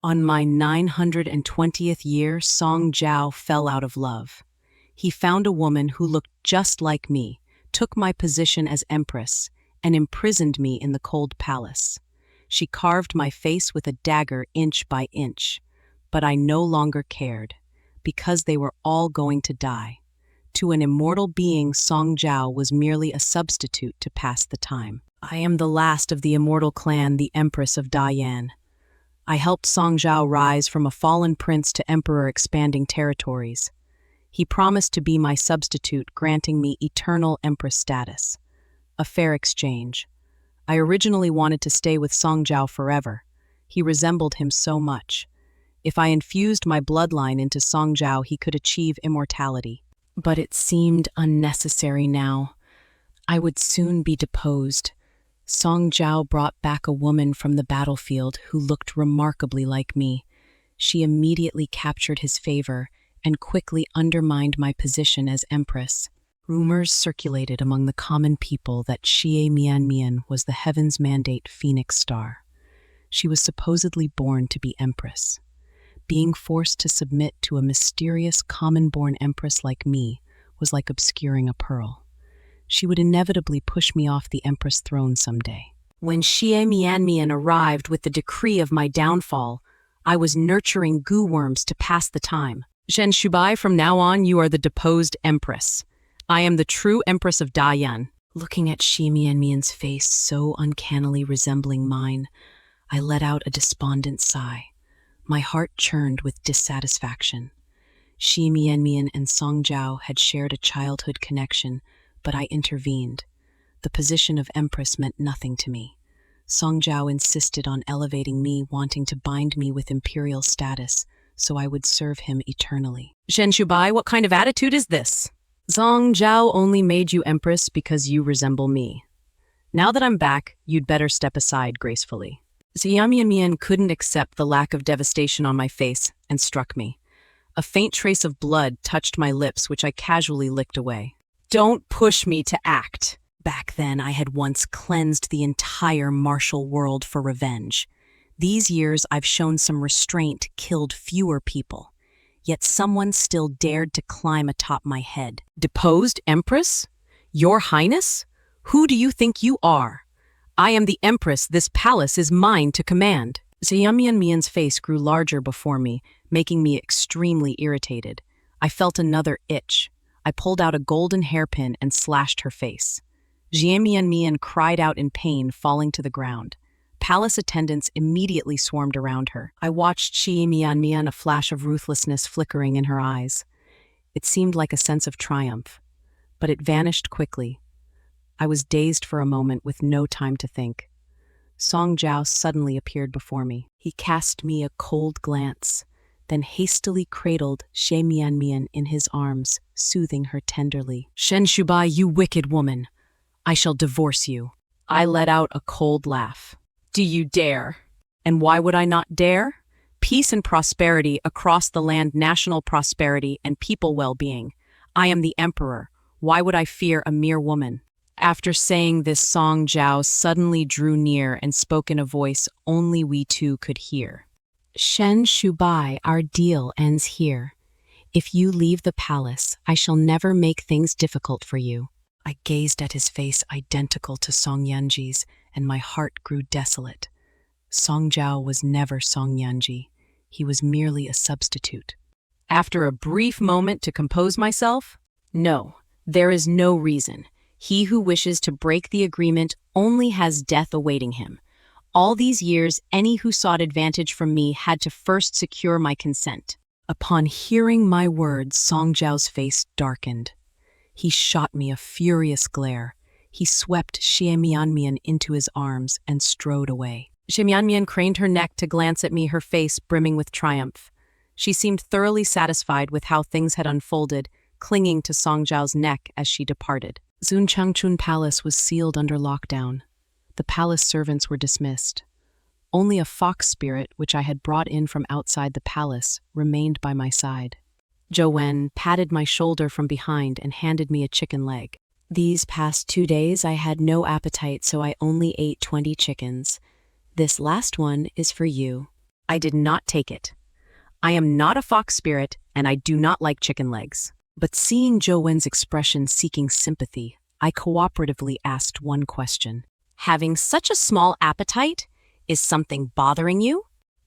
On my 920th year, Song Zhao fell out of love. He found a woman who looked just like me, took my position as empress, and imprisoned me in the cold palace. She carved my face with a dagger inch by inch, but I no longer cared, because they were all going to die. To an immortal being, Song Zhao was merely a substitute to pass the time. I am the last of the Immortal Clan, the Empress of Dayan. I helped Song Zhao rise from a fallen prince to emperor, expanding territories. He promised to be my substitute, granting me eternal empress status. A fair exchange. I originally wanted to stay with Song Zhao forever. He resembled him so much. If I infused my bloodline into Song Zhao, he could achieve immortality. But it seemed unnecessary now. I would soon be deposed. Song Zhao brought back a woman from the battlefield who looked remarkably like me. She immediately captured his favor and quickly undermined my position as empress. Rumors circulated among the common people that me.I was the heaven's mandate phoenix star. She was supposedly born to be empress. Being forced to submit to a mysterious common-born empress like me was like obscuring a pearl. She would inevitably push me off the empress throne someday. When me.I arrived with the decree of my downfall, I was nurturing goo worms to pass the time. Zhen Shubai, from now on, you are the deposed empress. I am the true Empress of Dayan. Looking at me.I's face so uncannily resembling mine, I let out a despondent sigh. My heart churned with dissatisfaction. me.I and Song Zhao had shared a childhood connection, but I intervened. The position of empress meant nothing to me. Song Zhao insisted on elevating me, wanting to bind me with imperial status, so I would serve him eternally. Zhen Shubai, what kind of attitude is this? Song Zhao only made you empress because you resemble me. Now that I'm back, you'd better step aside gracefully. me.I couldn't accept the lack of devastation on my face and struck me. A faint trace of blood touched my lips, which I casually licked away. Don't push me to act. Back then, I had once cleansed the entire martial world for revenge. These years, I've shown some restraint, killed fewer people. Yet someone still dared to climb atop my head. Deposed Empress? Your Highness? Who do you think you are? I am the Empress. This palace is mine to command. me.I's face grew larger before me, making me extremely irritated. I felt another itch. I pulled out a golden hairpin and slashed her face. me.I cried out in pain, falling to the ground. Palace attendants immediately swarmed around her. I watched me.I, a flash of ruthlessness flickering in her eyes. It seemed like a sense of triumph, but it vanished quickly. I was dazed for a moment with no time to think. Song Zhao suddenly appeared before me. He cast me a cold glance, then hastily cradled me.I in his arms, soothing her tenderly. Zhen Shubai, you wicked woman! I shall divorce you. I let out a cold laugh. Do you dare? And why would I not dare? Peace and prosperity across the land, national prosperity and people well-being. I am the emperor. Why would I fear a mere woman? After saying this, Song Zhao suddenly drew near and spoke in a voice only we two could hear. Zhen Shubai, our deal ends here. If you leave the palace, I shall never make things difficult for you. I gazed at his face identical to Song Yanji's, and my heart grew desolate. Song Zhao was never Song Yanji. He was merely a substitute. After a brief moment to compose myself, no, there is no reason. He who wishes to break the agreement only has death awaiting him. All these years, any who sought advantage from me had to first secure my consent. Upon hearing my words, Song Zhao's face darkened. He shot me a furious glare. He swept me.I into his arms and strode away. me.I craned her neck to glance at me, her face brimming with triumph. She seemed thoroughly satisfied with how things had unfolded, clinging to Song Zhao's neck as she departed. Zunchangchun Palace was sealed under lockdown. The palace servants were dismissed. Only a fox spirit, which I had brought in from outside the palace, remained by my side. Zhou Wen patted my shoulder from behind and handed me a chicken leg. These past 2 days I had no appetite, so I only ate 20 chickens. This last one is for you. I did not take it. I am not a fox spirit, and I do not like chicken legs. But seeing Zhou Wen's expression seeking sympathy, I cooperatively asked one question. Having such a small appetite? Is something bothering you?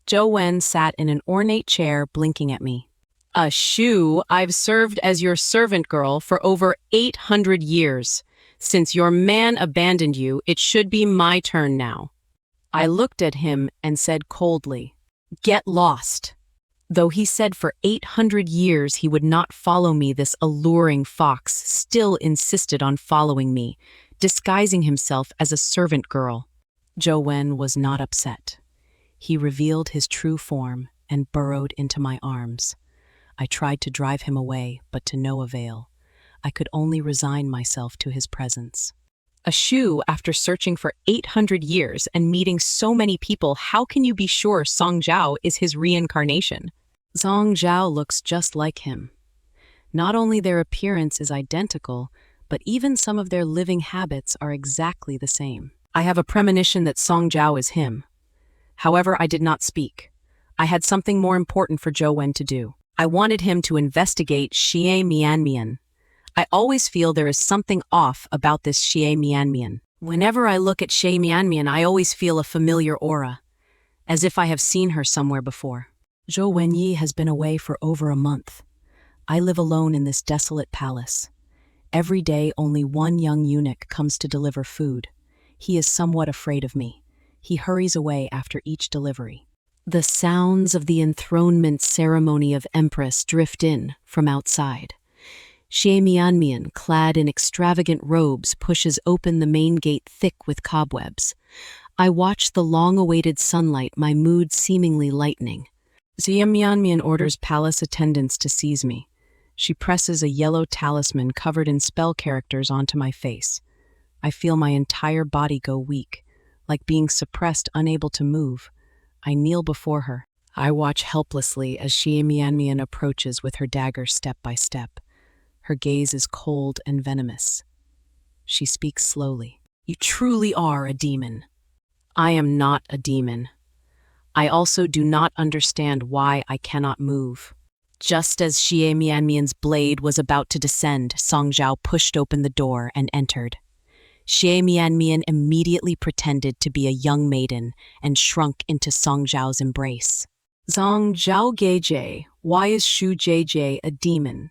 Zhou Wen sat in an ornate chair blinking at me. A shoe, I've served as your servant girl for over 800 years. Since your man abandoned you, it should be my turn now. I looked at him and said coldly, Get lost. Though he said for 800 years he would not follow me, this alluring fox still insisted on following me, disguising himself as a servant girl. Zhou Wen was not upset. He revealed his true form and burrowed into my arms. I tried to drive him away, but to no avail. I could only resign myself to his presence. A shoe, after searching for 800 years and meeting so many people, how can you be sure Song Zhao is his reincarnation? Song Zhao looks just like him. Not only their appearance is identical, but even some of their living habits are exactly the same. I have a premonition that Song Zhao is him. However, I did not speak. I had something more important for Zhou Wen to do. I wanted him to investigate Xie Mianmian. I always feel there is something off about this Xie Mianmian. Whenever I look at Xie Mianmian, I always feel a familiar aura, as if I have seen her somewhere before. Zhou Wenyi has been away for over a month. I live alone in this desolate palace. Every day only one young eunuch comes to deliver food. He is somewhat afraid of me. He hurries away after each delivery. The sounds of the enthronement ceremony of Empress drift in from outside. Xie Mianmian, clad in extravagant robes, pushes open the main gate thick with cobwebs. I watch the long-awaited sunlight, my mood seemingly lightening. Xie Mianmian orders palace attendants to seize me. She presses a yellow talisman covered in spell characters onto my face. I feel my entire body go weak, like being suppressed, unable to move. I kneel before her. I watch helplessly as Xie Mianmian approaches with her dagger step by step. Her gaze is cold and venomous. She speaks slowly. You truly are a demon. I am not a demon. I also do not understand why I cannot move. Just as Xie Mianmian's blade was about to descend, Song Zhao pushed open the door and entered. Xie Mianmian immediately pretended to be a young maiden and shrunk into Song Zhao's embrace. Song Zhao Geijie, why is Shu Geijie a demon?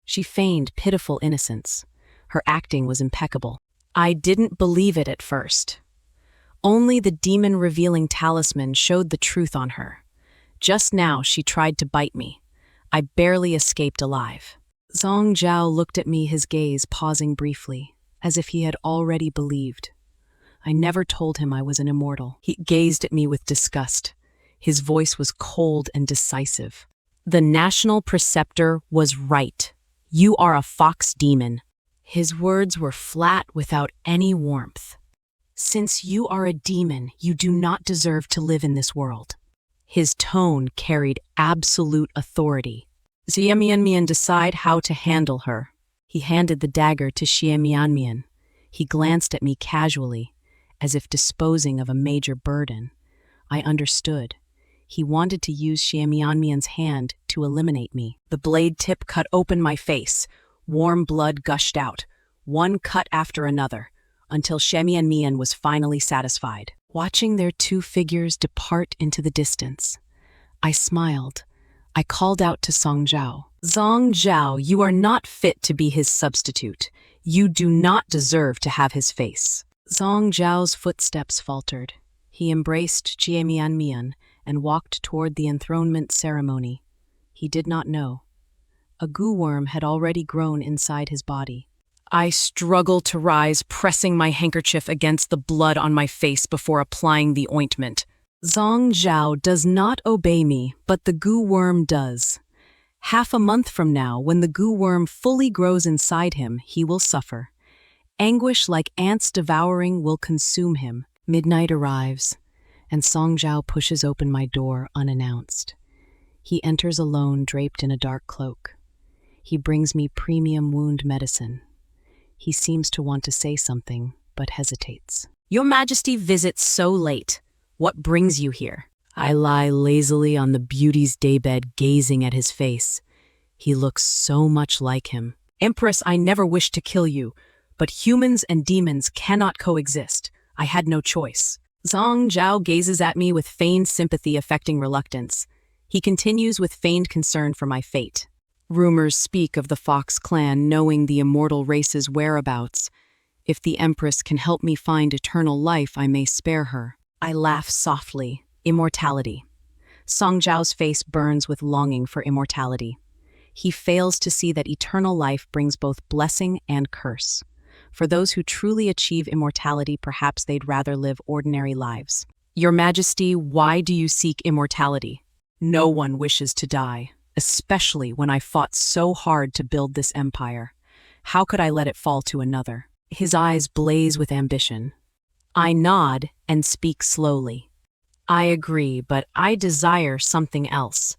She feigned pitiful innocence. Her acting was impeccable. I didn't believe it at first. Only the demon-revealing talisman showed the truth on her. Just now she tried to bite me. I barely escaped alive. Song Zhao looked at me, his gaze pausing briefly, as if he had already believed. I never told him I was an immortal. He gazed at me with disgust. His voice was cold and decisive. The national preceptor was right. You are a fox demon. His words were flat without any warmth. Since you are a demon, you do not deserve to live in this world. His tone carried absolute authority. Xie Mianmian decide how to handle her. He handed the dagger to Xie Mianmian. He glanced at me casually, as if disposing of a major burden. I understood. He wanted to use Xie Mianmian's hand to eliminate me. The blade tip cut open my face. Warm blood gushed out, one cut after another, until Xie Mianmian was finally satisfied. Watching their two figures depart into the distance, I smiled. I called out to Song Zhao. Song Zhao, you are not fit to be his substitute. You do not deserve to have his face. Song Zhao's footsteps faltered. He embraced Xie Mianmian and walked toward the enthronement ceremony. He did not know. A goo worm had already grown inside his body. I struggled to rise, pressing my handkerchief against the blood on my face before applying the ointment. Song Zhao does not obey me, but the goo worm does. Half a month from now, when the goo worm fully grows inside him, he will suffer. Anguish like ants devouring will consume him. Midnight arrives, and Song Zhao pushes open my door unannounced. He enters alone, draped in a dark cloak. He brings me premium wound medicine. He seems to want to say something, but hesitates. Your Majesty visits so late. What brings you here? I lie lazily on the beauty's daybed gazing at his face. He looks so much like him. Empress, I never wished to kill you, but humans and demons cannot coexist. I had no choice. Song Zhao gazes at me with feigned sympathy affecting reluctance. He continues with feigned concern for my fate. Rumors speak of the Fox clan knowing the immortal race's whereabouts. If the Empress can help me find eternal life, I may spare her. I laugh softly. Immortality. Song Zhao's face burns with longing for immortality. He fails to see that eternal life brings both blessing and curse. For those who truly achieve immortality, perhaps they'd rather live ordinary lives. Your Majesty, why do you seek immortality? No one wishes to die, especially when I fought so hard to build this empire. How could I let it fall to another? His eyes blaze with ambition. I nod and speak slowly. I agree, but I desire something else.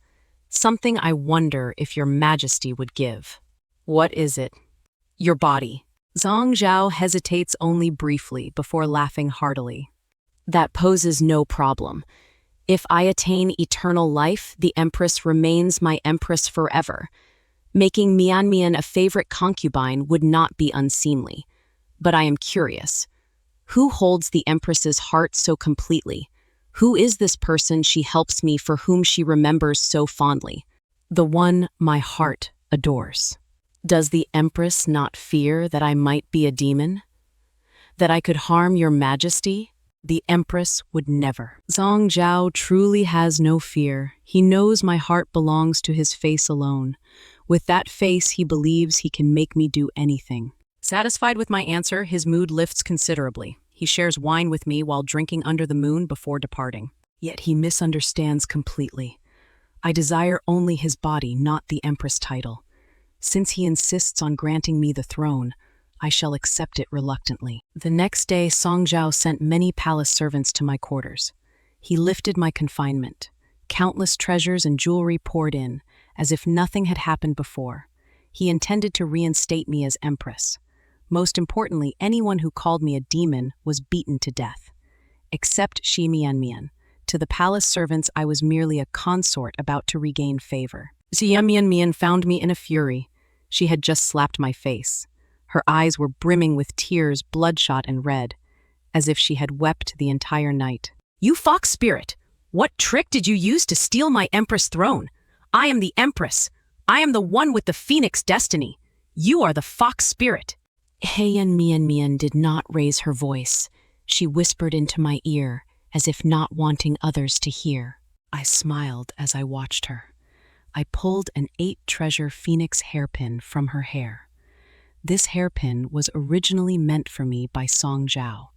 Something I wonder if your Majesty would give. What is it? Your body. Song Zhao hesitates only briefly before laughing heartily. That poses no problem. If I attain eternal life, the Empress remains my Empress forever. Making me.I a favorite concubine would not be unseemly. But I am curious. Who holds the Empress's heart so completely? Who is this person she helps me for whom she remembers so fondly? The one my heart adores. Does the Empress not fear that I might be a demon? That I could harm your Majesty? The Empress would never. Song Zhao truly has no fear. He knows my heart belongs to his face alone. With that face, he believes he can make me do anything. Satisfied with my answer, his mood lifts considerably. He shares wine with me while drinking under the moon before departing. Yet he misunderstands completely. I desire only his body, not the Empress title. Since he insists on granting me the throne, I shall accept it reluctantly. The next day, Song Zhao sent many palace servants to my quarters. He lifted my confinement. Countless treasures and jewelry poured in, as if nothing had happened before. He intended to reinstate me as Empress. Most importantly, anyone who called me a demon was beaten to death. Except Shi Mian. To the palace servants, I was merely a consort about to regain favor. Xia Mian found me in a fury. She had just slapped my face. Her eyes were brimming with tears, bloodshot and red, as if she had wept the entire night. You fox spirit! What trick did you use to steal my Empress throne? I am the Empress. I am the one with the phoenix destiny. You are the fox spirit. Heian Mian did not raise her voice. She whispered into my ear, as if not wanting others to hear. I smiled as I watched her. I pulled an 8-treasure phoenix hairpin from her hair. This hairpin was originally meant for me by Song Zhao,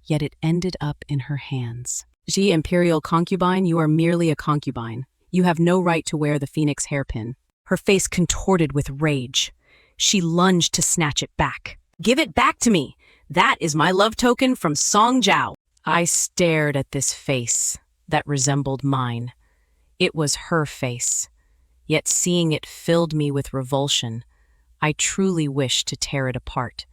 yet it ended up in her hands. She, imperial concubine, you are merely a concubine. You have no right to wear the phoenix hairpin. Her face contorted with rage. She lunged to snatch it back. Give it back to me! That is my love token from Song Zhao. I stared at this face that resembled mine. It was her face, yet seeing it filled me with revulsion. I truly wished to tear it apart,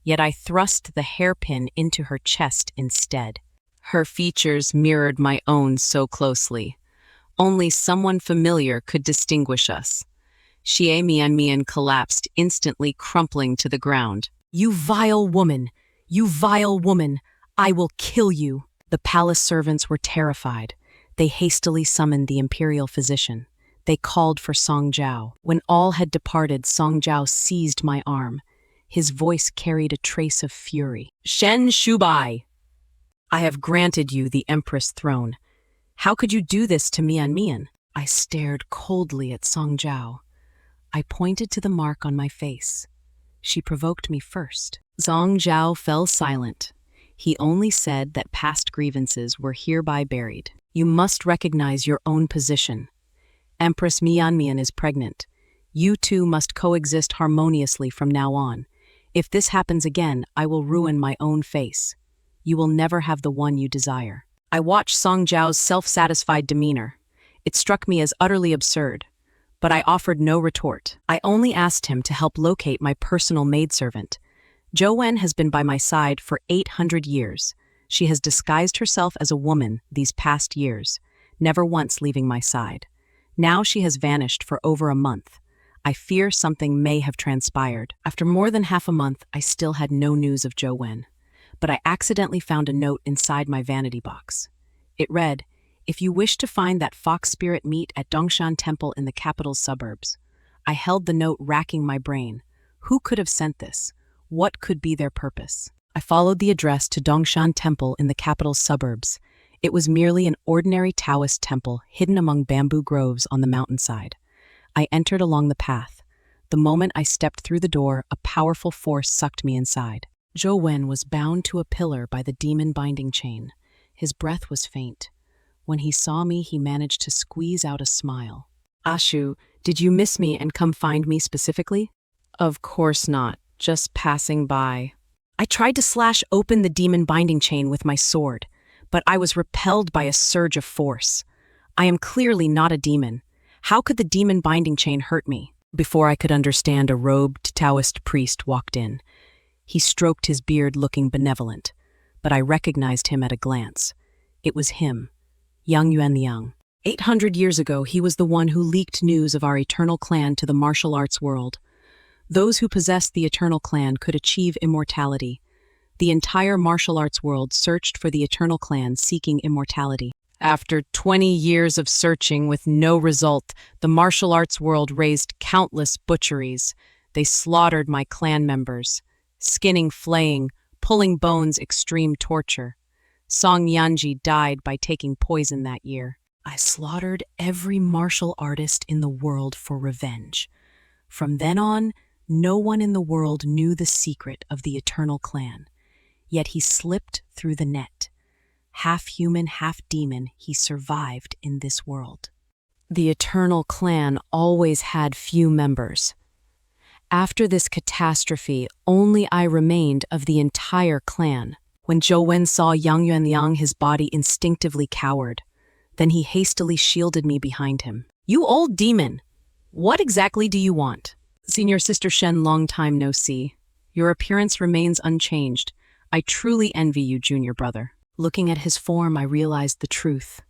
yet I thrust the hairpin into her chest instead. Her features mirrored my own so closely. Only someone familiar could distinguish us. Xie Mian collapsed, instantly crumpling to the ground. You vile woman! You vile woman! I will kill you! The palace servants were terrified. They hastily summoned the imperial physician. They called for Song Zhao. When all had departed, Song Zhao seized my arm. His voice carried a trace of fury. Shen Shubai! I have granted you the Empress throne. How could you do this to Mian? I stared coldly at Song Zhao. I pointed to the mark on my face. She provoked me first. Song Zhao fell silent. He only said that past grievances were hereby buried. You must recognize your own position. Empress Mian is pregnant. You two must coexist harmoniously from now on. If this happens again, I will ruin my own face. You will never have the one you desire. I watched Song Zhao's self-satisfied demeanor. It struck me as utterly absurd. But I offered no retort. I only asked him to help locate my personal maidservant. Zhou Wen has been by my side for 800 years. She has disguised herself as a woman these past years. never once leaving my side. Now she has vanished for over a month. I fear something may have transpired. After more than half a month, I still had no news of Zhou Wen. But I accidentally found a note inside my vanity box. It read, "If you wish to find that fox spirit, meet at Dongshan Temple in the capital's suburbs." I held the note, racking my brain. Who could have sent this? What could be their purpose? I followed the address to Dongshan Temple in the capital's suburbs. It was merely an ordinary Taoist temple hidden among bamboo groves on the mountainside. I entered along the path. The moment I stepped through the door, a powerful force sucked me inside. Zhou Wen was bound to a pillar by the demon binding chain. His breath was faint. When he saw me, he managed to squeeze out a smile. "Ashu, did you miss me and come find me specifically?" "Of course not, just passing by." I tried to slash open the demon binding chain with my sword, but I was repelled by a surge of force. I am clearly not a demon. How could the demon binding chain hurt me? Before I could understand, a robed Taoist priest walked in. He stroked his beard, looking benevolent, but I recognized him at a glance. It was him, Yang Yuanliang. 800 years ago, he was the one who leaked news of our eternal clan to the martial arts world. Those who possessed the eternal clan could achieve immortality. The entire martial arts world searched for the eternal clan, seeking immortality. After 20 years of searching with no result, the martial arts world raised countless butcheries. They slaughtered my clan members. Skinning, flaying, pulling bones, extreme torture. Song Yanji died by taking poison that year. I slaughtered every martial artist in the world for revenge. From then on, no one in the world knew the secret of the eternal clan. Yet he slipped through the net. Half human, half demon, he survived in this world. The eternal clan always had few members. After this catastrophe, only I remained of the entire clan. When Zhou Wen saw Yang Yuanliang, his body instinctively cowered. Then he hastily shielded me behind him. "You old demon! What exactly do you want?" "Senior Sister Shen, long time no see. Your appearance remains unchanged. I truly envy you, junior brother." Looking at his form, I realized the truth.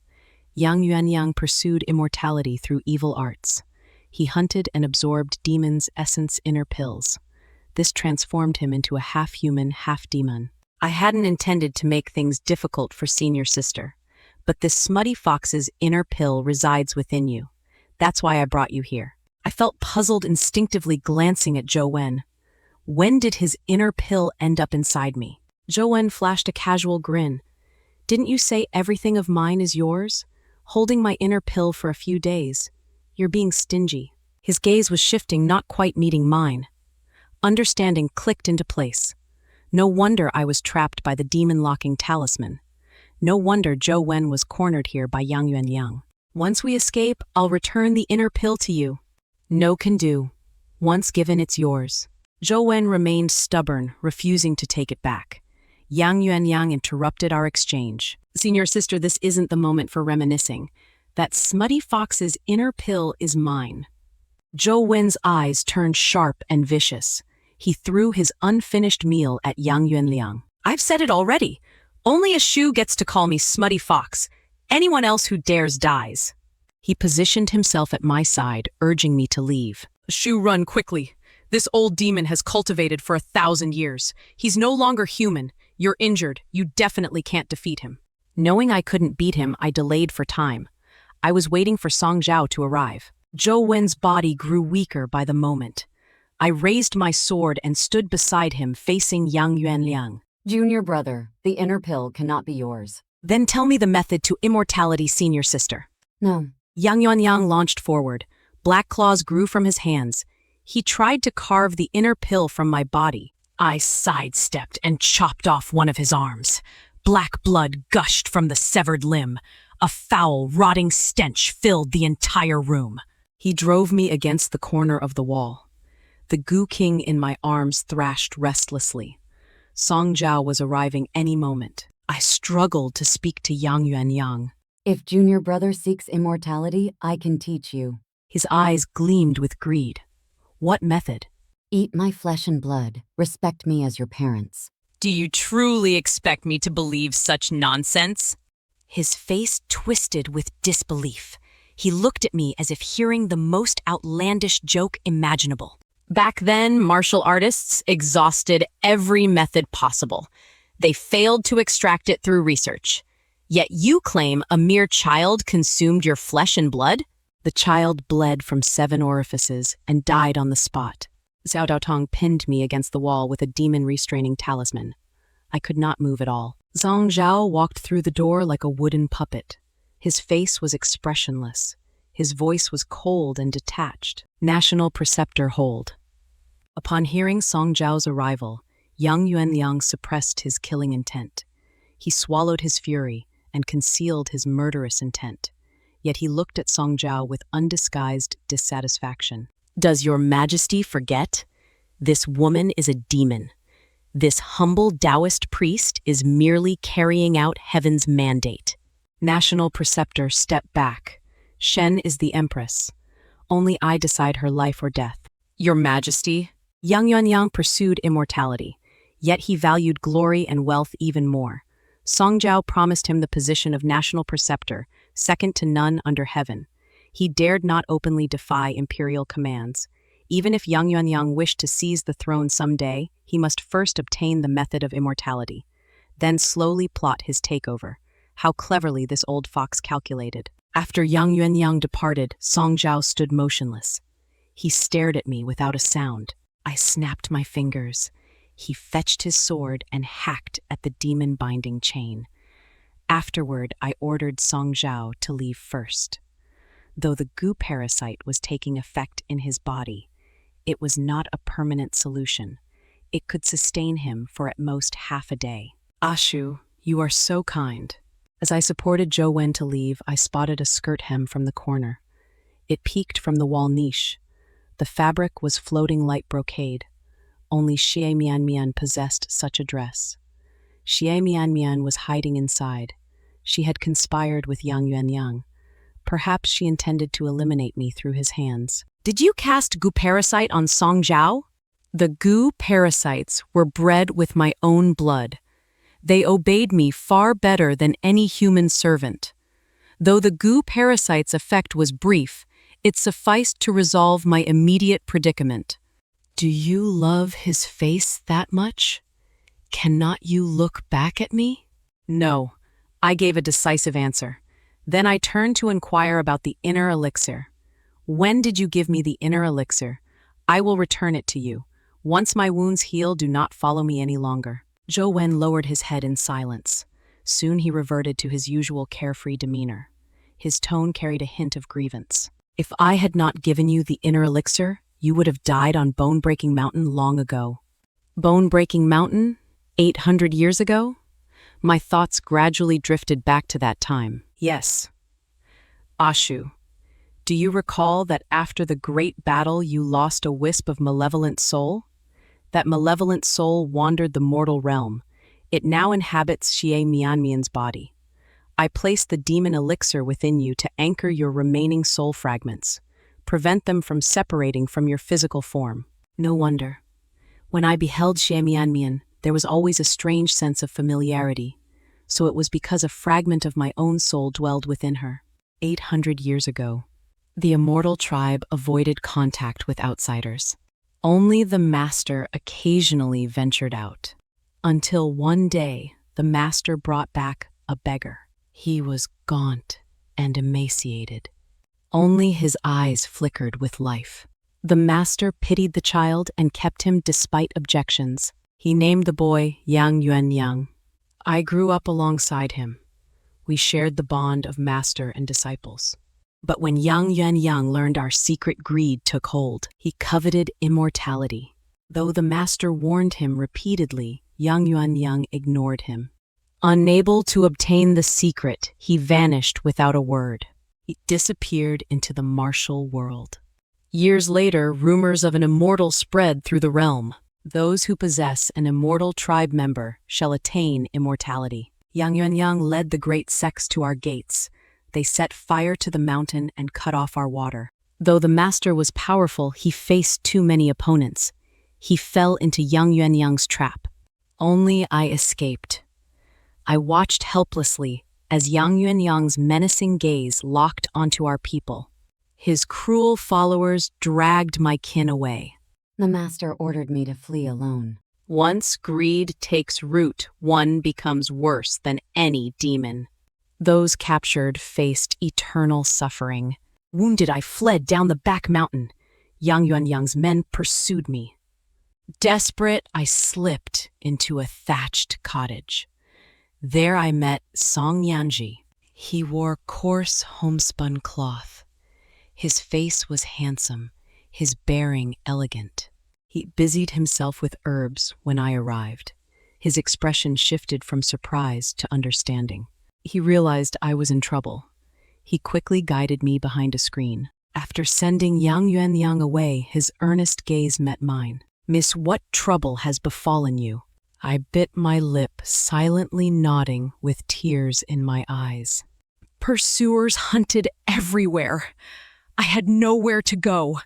Yang Yuanliang pursued immortality through evil arts. He hunted and absorbed demons' essence inner pills. This transformed him into a half-human, half-demon. I hadn't intended to make things difficult for Senior Sister, but this smutty fox's inner pill resides within you. That's why I brought you here. I felt puzzled, instinctively glancing at Zhou Wen. When did his inner pill end up inside me? Zhou Wen flashed a casual grin. "Didn't you say everything of mine is yours? Holding my inner pill for a few days. You're being stingy." His gaze was shifting, not quite meeting mine. Understanding clicked into place. No wonder I was trapped by the demon-locking talisman. No wonder Zhou Wen was cornered here by Yang Yuanliang. "Once we escape, I'll return the inner pill to you." "No can do. Once given, it's yours." Zhou Wen remained stubborn, refusing to take it back. Yang Yuanliang interrupted our exchange. "Senior Sister, this isn't the moment for reminiscing. That smutty fox's inner pill is mine." Zhou Wen's eyes turned sharp and vicious. He threw his unfinished meal at Yang Yuanliang. "I've said it already. Only a Shu gets to call me smutty fox. Anyone else who dares dies." He positioned himself at my side, urging me to leave. "Shu, run quickly. This old demon has cultivated for 1,000 years. He's no longer human. You're injured. You definitely can't defeat him." Knowing I couldn't beat him, I delayed for time. I was waiting for Song Zhao to arrive. Zhou Wen's body grew weaker by the moment. I raised my sword and stood beside him, facing Yang Yuanliang. "Junior brother, the inner pill cannot be yours." "Then tell me the method to immortality, Senior Sister." "No." Yang Yuanliang launched forward. Black claws grew from his hands. He tried to carve the inner pill from my body. I sidestepped and chopped off one of his arms. Black blood gushed from the severed limb. A foul, rotting stench filled the entire room. He drove me against the corner of the wall. The Goo King in my arms thrashed restlessly. Song Zhao was arriving any moment. I struggled to speak to Yang Yuanliang. "If junior brother seeks immortality, I can teach you." His eyes gleamed with greed. "What method?" "Eat my flesh and blood. Respect me as your parents." "Do you truly expect me to believe such nonsense?" His face twisted with disbelief. He looked at me as if hearing the most outlandish joke imaginable. Back then, martial artists exhausted every method possible. They failed to extract it through research. Yet you claim a mere child consumed your flesh and blood? The child bled from 7 orifices and died on the spot. Xiao Daotong pinned me against the wall with a demon-restraining talisman. I could not move at all. Song Zhao walked through the door like a wooden puppet. His face was expressionless. His voice was cold and detached. National Preceptor hold. Upon hearing Song Zhao's arrival, Yang Yuanyang suppressed his killing intent. He swallowed his fury and concealed his murderous intent. Yet he looked at Song Zhao with undisguised dissatisfaction. Does your majesty forget? This woman is a demon. This humble Taoist priest is merely carrying out heaven's mandate. National Preceptor stepped back. Shen is the Empress. Only I decide her life or death. Your Majesty? Yang Yuanyang pursued immortality, yet he valued glory and wealth even more. Song Zhao promised him the position of National Preceptor, second to none under heaven. He dared not openly defy imperial commands. Even if Yang Yuanyang wished to seize the throne someday, he must first obtain the method of immortality, then slowly plot his takeover. How cleverly this old fox calculated. After Yang Yuanyang departed, Song Zhao stood motionless. He stared at me without a sound. I snapped my fingers. He fetched his sword and hacked at the demon-binding chain. Afterward, I ordered Song Zhao to leave first. Though the goo parasite was taking effect in his body, it was not a permanent solution. It could sustain him for at most half a day. Ashu, you are so kind. As I supported Zhou Wen to leave, I spotted a skirt hem from the corner. It peeked from the wall niche. The fabric was floating light brocade. Only Xie Mian possessed such a dress. Xie Mian was hiding inside. She had conspired with Yang Yuanyang. Perhaps she intended to eliminate me through his hands. Did you cast goo parasite on Song Zhao? The goo parasites were bred with my own blood. They obeyed me far better than any human servant. Though the goo parasite's effect was brief, it sufficed to resolve my immediate predicament. Do you love his face that much? Cannot you look back at me? No, I gave a decisive answer. Then I turned to inquire about the inner elixir. When did you give me the inner elixir? I will return it to you. Once my wounds heal, do not follow me any longer. Zhou Wen lowered his head in silence. Soon he reverted to his usual carefree demeanor. His tone carried a hint of grievance. If I had not given you the inner elixir, you would have died on Bone-Breaking Mountain long ago. Bone-Breaking Mountain? 800 years ago? My thoughts gradually drifted back to that time. Yes. Ashu, do you recall that after the great battle you lost a wisp of malevolent soul? That malevolent soul wandered the mortal realm. It now inhabits Xie Mianmian's body. I placed the demon elixir within you to anchor your remaining soul fragments, prevent them from separating from your physical form. No wonder. When I beheld Xie Mianmian, there was always a strange sense of familiarity. So it was because a fragment of my own soul dwelled within her. 800 years ago, the immortal tribe avoided contact with outsiders. Only the master occasionally ventured out. Until one day, the master brought back a beggar. He was gaunt and emaciated. Only his eyes flickered with life. The master pitied the child and kept him despite objections. He named the boy Yang Yuanyang. I grew up alongside him. We shared the bond of master and disciples. But when Yang Yuanyang learned our secret, greed took hold. He coveted immortality. Though the master warned him repeatedly, Yang Yuanyang ignored him. Unable to obtain the secret, he vanished without a word. He disappeared into the martial world. Years later, rumors of an immortal spread through the realm. Those who possess an immortal tribe member shall attain immortality. Yang Yuanyang led the great sects to our gates. They set fire to the mountain and cut off our water. Though the master was powerful, he faced too many opponents. He fell into Yang Yuanyang's trap. Only I escaped. I watched helplessly as Yang Yuanyang's menacing gaze locked onto our people. His cruel followers dragged my kin away. The master ordered me to flee alone. Once greed takes root, one becomes worse than any demon. Those captured faced eternal suffering. Wounded, I fled down the back mountain. Yang Yuanyang's men pursued me. Desperate, I slipped into a thatched cottage. There I met Song Yanji. He wore coarse homespun cloth. His face was handsome, his bearing elegant. He busied himself with herbs when I arrived. His expression shifted from surprise to understanding. He realized I was in trouble. He quickly guided me behind a screen. After sending Yang Yuanyang away, his earnest gaze met mine. "Miss, what trouble has befallen you?" I bit my lip, silently nodding with tears in my eyes. "Pursuers hunted everywhere. I had nowhere to go.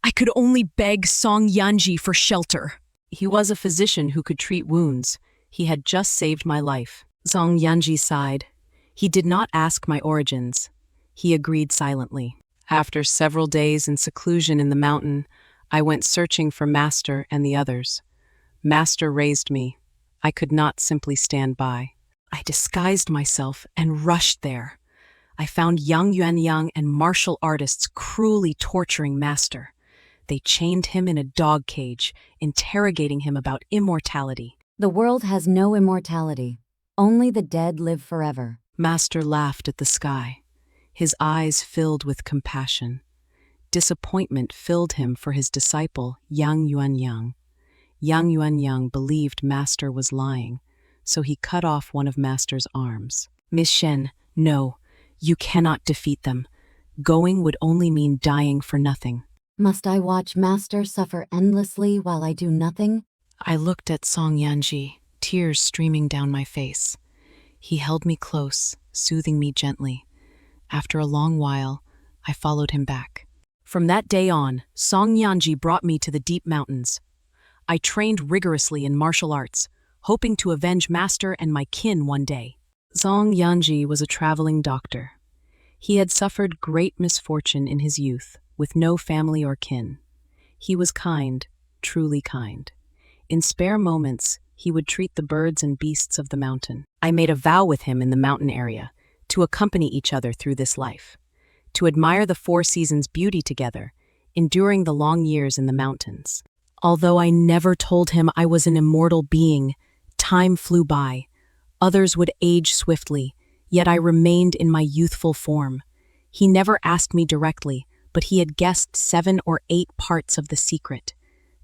I could only beg Song Yanji for shelter." He was a physician who could treat wounds. He had just saved my life. Song Yanji sighed. He did not ask my origins. He agreed silently. After several days in seclusion in the mountain, I went searching for Master and the others. Master raised me. I could not simply stand by. I disguised myself and rushed there. I found Yang Yuanyang and martial artists cruelly torturing Master. They chained him in a dog cage, interrogating him about immortality. The world has no immortality. Only the dead live forever. Master laughed at the sky. His eyes filled with compassion. Disappointment filled him for his disciple, Yang Yuanyang. Yang Yuanyang believed Master was lying, so he cut off one of Master's arms. "Miss Shen, no, you cannot defeat them. Going would only mean dying for nothing." Must I watch Master suffer endlessly while I do nothing? I looked at Song Yanji, tears streaming down my face. He held me close, soothing me gently. After a long while, I followed him back. From that day on, Song Yanji brought me to the deep mountains. I trained rigorously in martial arts, hoping to avenge Master and my kin one day. Song Yanji was a traveling doctor. He had suffered great misfortune in his youth, with no family or kin. He was kind, truly kind. In spare moments, he would treat the birds and beasts of the mountain. I made a vow with him in the mountain area, to accompany each other through this life, to admire the 4 seasons' beauty together, enduring the long years in the mountains. Although I never told him I was an immortal being, time flew by. Others would age swiftly, yet I remained in my youthful form. He never asked me directly, but he had guessed 7 or 8 parts of the secret.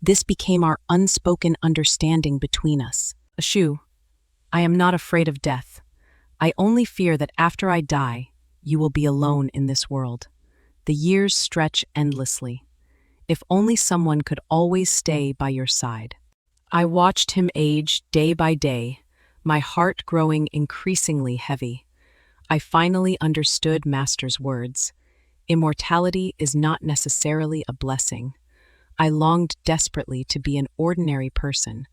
This became our unspoken understanding between us. "Ashu, I am not afraid of death. I only fear that after I die, you will be alone in this world. The years stretch endlessly. If only someone could always stay by your side." I watched him age day by day, my heart growing increasingly heavy. I finally understood Master's words. Immortality is not necessarily a blessing. I longed desperately to be an ordinary person,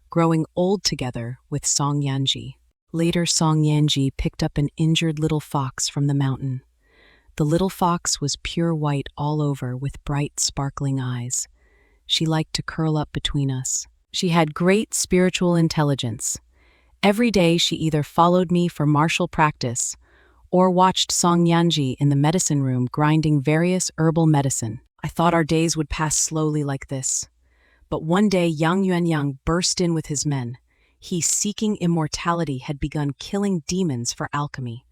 growing old together with Song Yanji. Later, Song Yanji picked up an injured little fox from the mountain. The little fox was pure white all over with bright, sparkling eyes. She liked to curl up between us. She had great spiritual intelligence. Every day she either followed me for martial practice or watched Song Yanji in the medicine room grinding various herbal medicine. I thought our days would pass slowly like this. But one day Yang Yuanyang burst in with his men. He, seeking immortality, had begun killing demons for alchemy.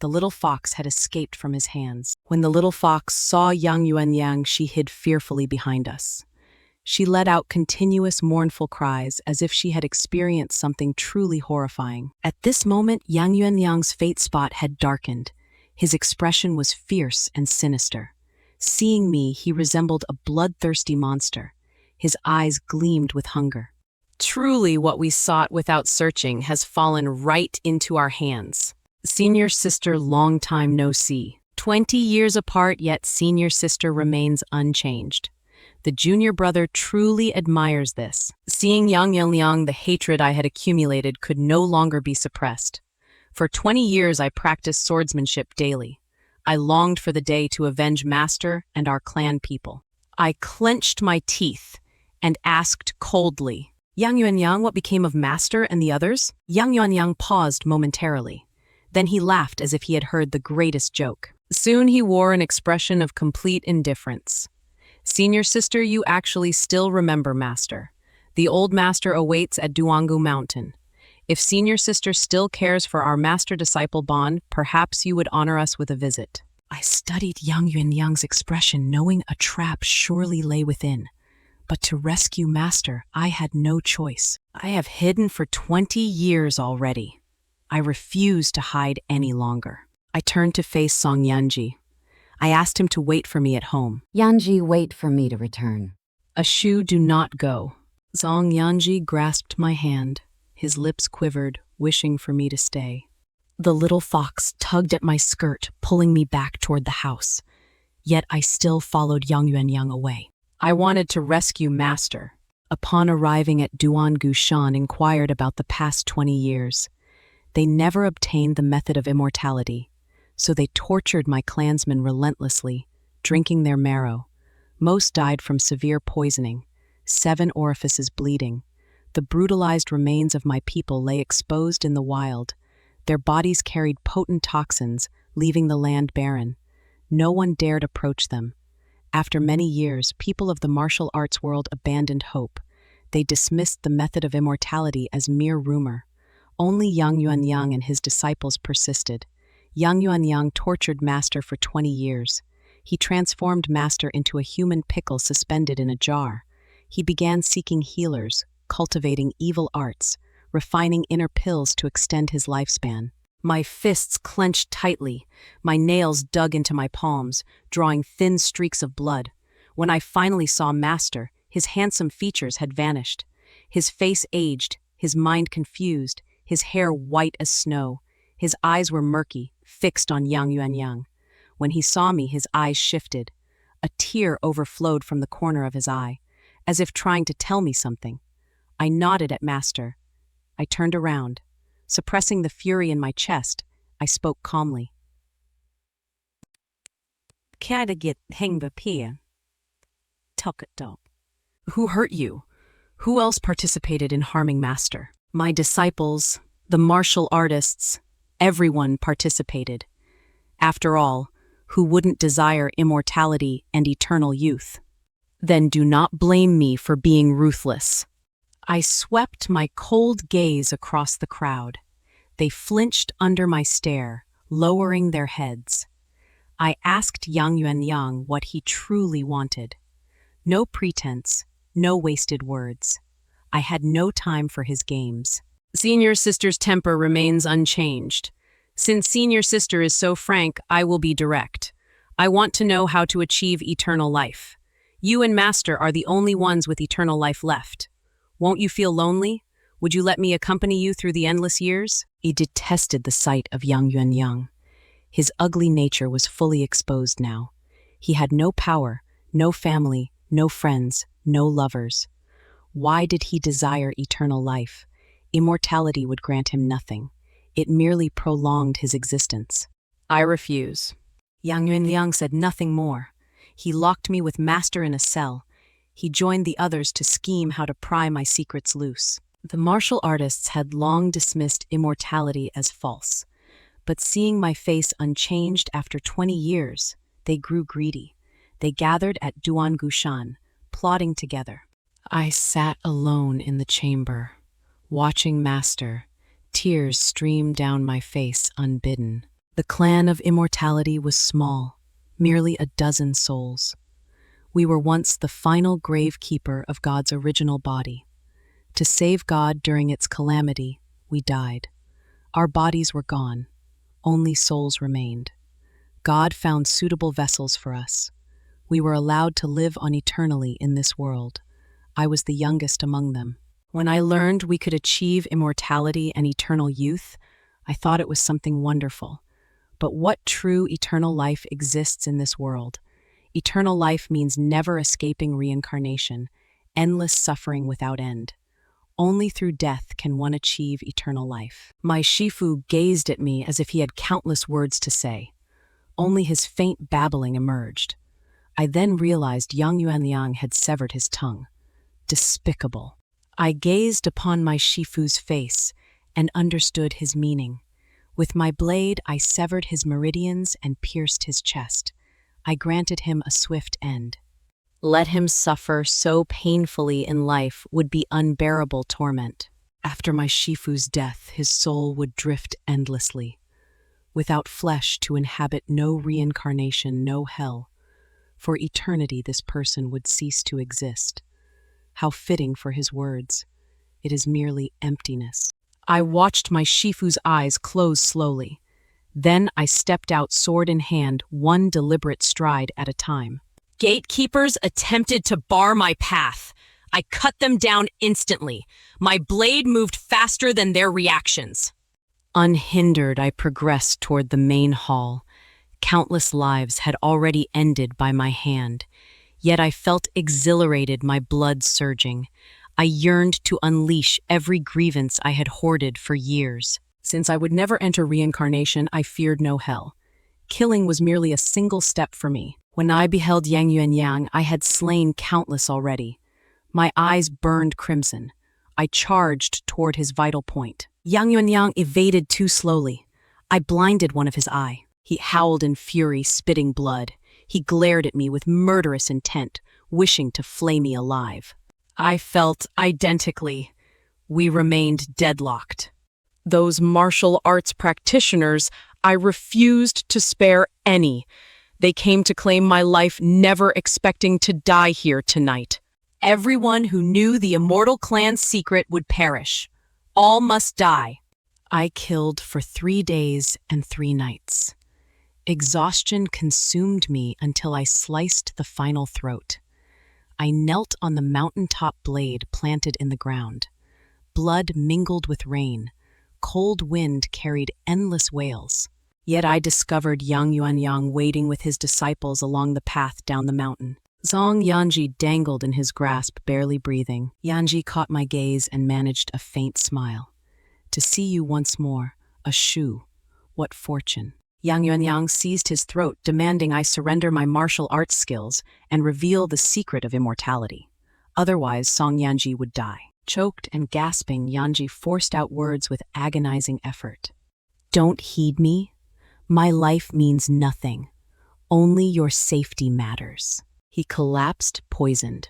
The little fox had escaped from his hands. When the little fox saw Yang Yuanyang, she hid fearfully behind us. She let out continuous mournful cries as if she had experienced something truly horrifying. At this moment, Yang Yuanyang's fate spot had darkened. His expression was fierce and sinister. Seeing me, he resembled a bloodthirsty monster. His eyes gleamed with hunger. Truly, what we sought without searching has fallen right into our hands. Senior sister, long time no see. 20 years apart, yet senior sister remains unchanged. The junior brother truly admires this. Seeing Yang Yuanyang, the hatred I had accumulated could no longer be suppressed. For 20 years, I practiced swordsmanship daily. I longed for the day to avenge Master and our clan people. I clenched my teeth and asked coldly, Yang Yuanyang, what became of Master and the others? Yang Yuanyang paused momentarily. Then he laughed as if he had heard the greatest joke. Soon he wore an expression of complete indifference. Senior sister, you actually still remember Master. The old Master awaits at Duangu Mountain. If senior sister still cares for our master-disciple bond, perhaps you would honor us with a visit. I studied Yang Yuanyang's expression, knowing a trap surely lay within. But to rescue Master, I had no choice. I have hidden for 20 years already. I refuse to hide any longer. I turned to face Song Yanji. I asked him to wait for me at home. Yanji, wait for me to return. Ashu, do not go. Song Yanji grasped my hand. His lips quivered, wishing for me to stay. The little fox tugged at my skirt, pulling me back toward the house. Yet I still followed Yang Yuanyang away. I wanted to rescue Master. Upon arriving at Duangu, Shan inquired about the past 20 years. They never obtained the method of immortality, so they tortured my clansmen relentlessly, drinking their marrow. Most died from severe poisoning, 7 orifices bleeding. The brutalized remains of my people lay exposed in the wild. Their bodies carried potent toxins, leaving the land barren. No one dared approach them. After many years, people of the martial arts world abandoned hope. They dismissed the method of immortality as mere rumor. Only Yang Yuanyang and his disciples persisted. Yang Yuanyang tortured Master for 20 years. He transformed Master into a human pickle suspended in a jar. He began seeking healers, cultivating evil arts, refining inner pills to extend his lifespan. My fists clenched tightly, my nails dug into my palms, drawing thin streaks of blood. When I finally saw Master, his handsome features had vanished. His face aged, his mind confused, his hair white as snow. His eyes were murky, fixed on Yang Yuanyang. When he saw me, his eyes shifted. A tear overflowed from the corner of his eye, as if trying to tell me something. I nodded at Master. I turned around. Suppressing the fury in my chest, I spoke calmly. Who hurt you? Who else participated in harming Master? My disciples, the martial artists, everyone participated. After all, who wouldn't desire immortality and eternal youth? Then do not blame me for being ruthless. I swept my cold gaze across the crowd. They flinched under my stare, lowering their heads. I asked Yang Yuanyang what he truly wanted. No pretense, no wasted words. I had no time for his games. Senior sister's temper remains unchanged. Since senior sister is so frank, I will be direct. I want to know how to achieve eternal life. You and Master are the only ones with eternal life left. Won't you feel lonely? Would you let me accompany you through the endless years? He detested the sight of Yang Yuanyang. His ugly nature was fully exposed now. He had no power, no family, no friends, no lovers. Why did he desire eternal life? Immortality would grant him nothing. It merely prolonged his existence. I refuse. Yang Yuanyang said nothing more. He locked me with Master in a cell. He joined the others to scheme how to pry my secrets loose. The martial artists had long dismissed immortality as false. But seeing my face unchanged after 20 years, they grew greedy. They gathered at Duangu Shan, plotting together. I sat alone in the chamber, watching Master. Tears streamed down my face unbidden. The clan of immortality was small, merely a dozen souls. We were once the final gravekeeper of God's original body. To save God during its calamity, we died. Our bodies were gone. Only souls remained. God found suitable vessels for us. We were allowed to live on eternally in this world. I was the youngest among them. When I learned we could achieve immortality and eternal youth, I thought it was something wonderful. But what true eternal life exists in this world? Eternal life means never escaping reincarnation, endless suffering without end. Only through death can one achieve eternal life. My Shifu gazed at me as if he had countless words to say. Only his faint babbling emerged. I then realized Yang Yuanyang had severed his tongue. Despicable. I gazed upon my Shifu's face and understood his meaning. With my blade, I severed his meridians and pierced his chest. I granted him a swift end. Let him suffer so painfully in life would be unbearable torment. After my Shifu's death, his soul would drift endlessly. Without flesh to inhabit no reincarnation, no hell. For eternity this person would cease to exist. How fitting for his words. It is merely emptiness. I watched my Shifu's eyes close slowly. Then I stepped out sword in hand, one deliberate stride at a time. Gatekeepers attempted to bar my path. I cut them down instantly. My blade moved faster than their reactions. Unhindered, I progressed toward the main hall. Countless lives had already ended by my hand. Yet I felt exhilarated, my blood surging. I yearned to unleash every grievance I had hoarded for years. Since I would never enter reincarnation, I feared no hell. Killing was merely a single step for me. When I beheld Yang Yuanyang, I had slain countless already. My eyes burned crimson. I charged toward his vital point. Yang Yuanyang evaded too slowly. I blinded one of his eyes. He howled in fury, spitting blood. He glared at me with murderous intent, wishing to flay me alive. I felt identically. We remained deadlocked. Those martial arts practitioners, I refused to spare any. They came to claim my life, never expecting to die here tonight. Everyone who knew the Immortal Clan's secret would perish. All must die. I killed for 3 days and 3 nights. Exhaustion consumed me until I sliced the final throat. I knelt on the mountaintop blade planted in the ground. Blood mingled with rain. Cold wind carried endless wails. Yet I discovered Yang Yuanyang waiting with his disciples along the path down the mountain. Zhang Yanji dangled in his grasp, barely breathing. Yanji caught my gaze and managed a faint smile. To see you once more, a shu, what fortune. Yang Yuanyang seized his throat, demanding I surrender my martial arts skills and reveal the secret of immortality. Otherwise, Song Yanji would die. Choked and gasping, Yanji forced out words with agonizing effort. Don't heed me. My life means nothing. Only your safety matters. He collapsed, poisoned.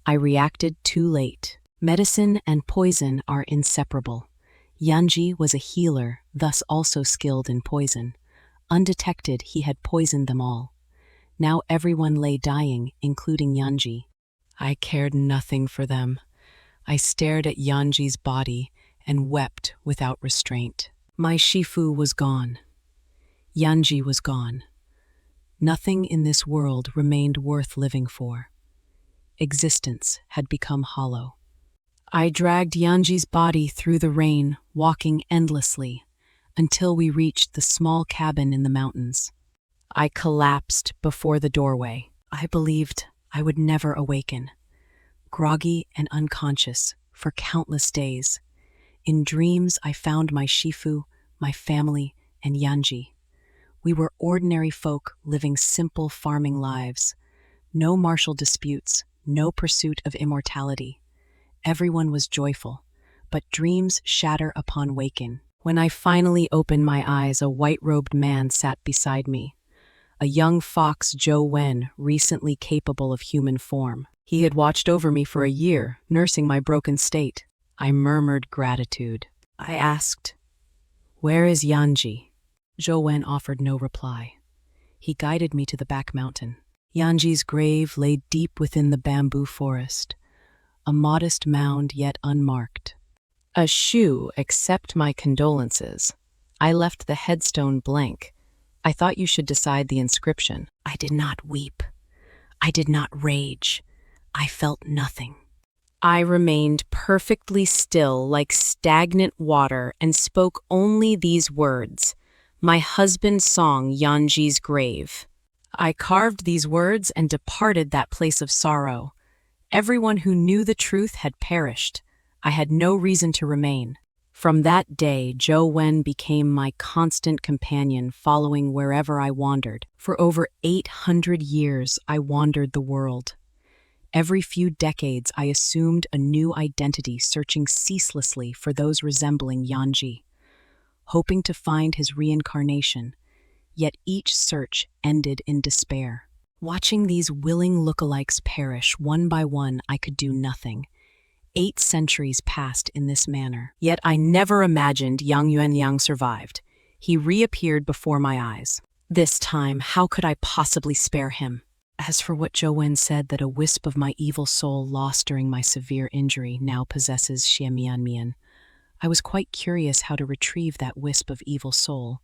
I reacted too late. Medicine and poison are inseparable. Yanji was a healer, thus also skilled in poison. Undetected, he had poisoned them all. Now everyone lay dying, including Yanji. I cared nothing for them. I stared at Yanji's body and wept without restraint. My Shifu was gone. Yanji was gone. Nothing in this world remained worth living for. Existence had become hollow. I dragged Yanji's body through the rain, walking endlessly, until we reached the small cabin in the mountains. I collapsed before the doorway. I believed I would never awaken. Groggy and unconscious for countless days. In dreams, I found my Shifu, my family, and Yanji. We were ordinary folk living simple farming lives. No martial disputes, no pursuit of immortality. Everyone was joyful, but dreams shatter upon waking. When I finally opened my eyes, a white-robed man sat beside me. A young fox Zhou Wen, recently capable of human form. He had watched over me for a year, nursing my broken state. I murmured gratitude. I asked, "Where is Yanji?" Zhou Wen offered no reply. He guided me to the back mountain. Yanji's grave lay deep within the bamboo forest, a modest mound yet unmarked. A shu, accept my condolences. I left the headstone blank. I thought you should decide the inscription. I did not weep. I did not rage. I felt nothing. I remained perfectly still like stagnant water and spoke only these words. My husband Song Yanji's grave. I carved these words and departed that place of sorrow. Everyone who knew the truth had perished. I had no reason to remain. From that day, Zhou Wen became my constant companion, following wherever I wandered. For over 800 years, I wandered the world. Every few decades, I assumed a new identity, searching ceaselessly for those resembling Yanji, hoping to find his reincarnation, yet each search ended in despair. Watching these willing lookalikes perish one by one, I could do nothing. 8 centuries passed in this manner. Yet I never imagined Yang Yuanyang survived. He reappeared before my eyes. This time, how could I possibly spare him? As for what Zhou Wen said, that a wisp of my evil soul lost during my severe injury now possesses Xie Mian, I was quite curious how to retrieve that wisp of evil soul.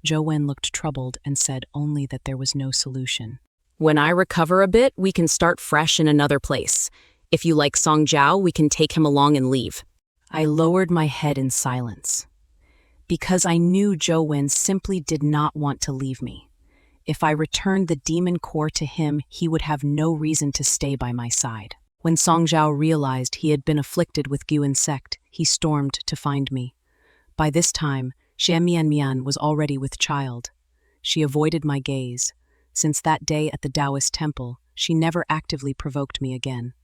Zhou Wen looked troubled and said only that there was no solution. When I recover a bit, we can start fresh in another place. If you like Song Zhao, we can take him along and leave. I lowered my head in silence, because I knew Zhou Wen simply did not want to leave me. If I returned the demon core to him, he would have no reason to stay by my side. When Song Zhao realized he had been afflicted with Gu insect, he stormed to find me. By this time, Xie Mian was already with child. She avoided my gaze. Since that day at the Taoist temple, she never actively provoked me again.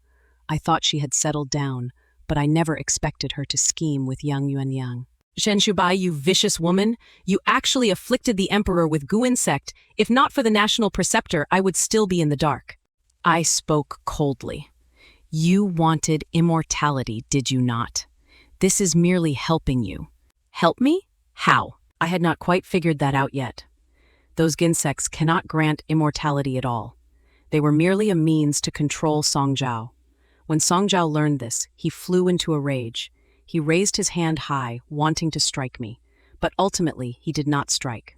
I thought she had settled down, but I never expected her to scheme with Yang Yuanyang. Shen Shubai, you vicious woman, you actually afflicted the emperor with Gu insect. If not for the national preceptor, I would still be in the dark. I spoke coldly. You wanted immortality, did you not? This is merely helping you. Help me? How? I had not quite figured that out yet. Those ginsects cannot grant immortality at all. They were merely a means to control Song Zhao. When Song Zhao learned this, he flew into a rage. He raised his hand high, wanting to strike me, but ultimately he did not strike.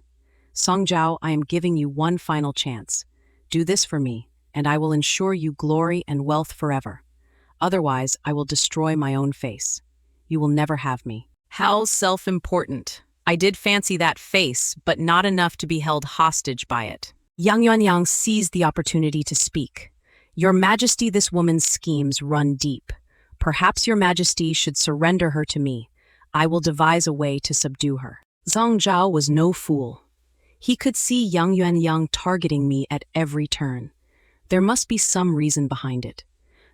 Song Zhao, I am giving you one final chance. Do this for me, and I will ensure you glory and wealth forever. Otherwise, I will destroy my own face. You will never have me. How self-important. I did fancy that face, but not enough to be held hostage by it. Yang Yuanyang seized the opportunity to speak. Your Majesty, this woman's schemes run deep. Perhaps your Majesty should surrender her to me. I will devise a way to subdue her. Song Zhao was no fool. He could see Yang Yuanyang targeting me at every turn. There must be some reason behind it.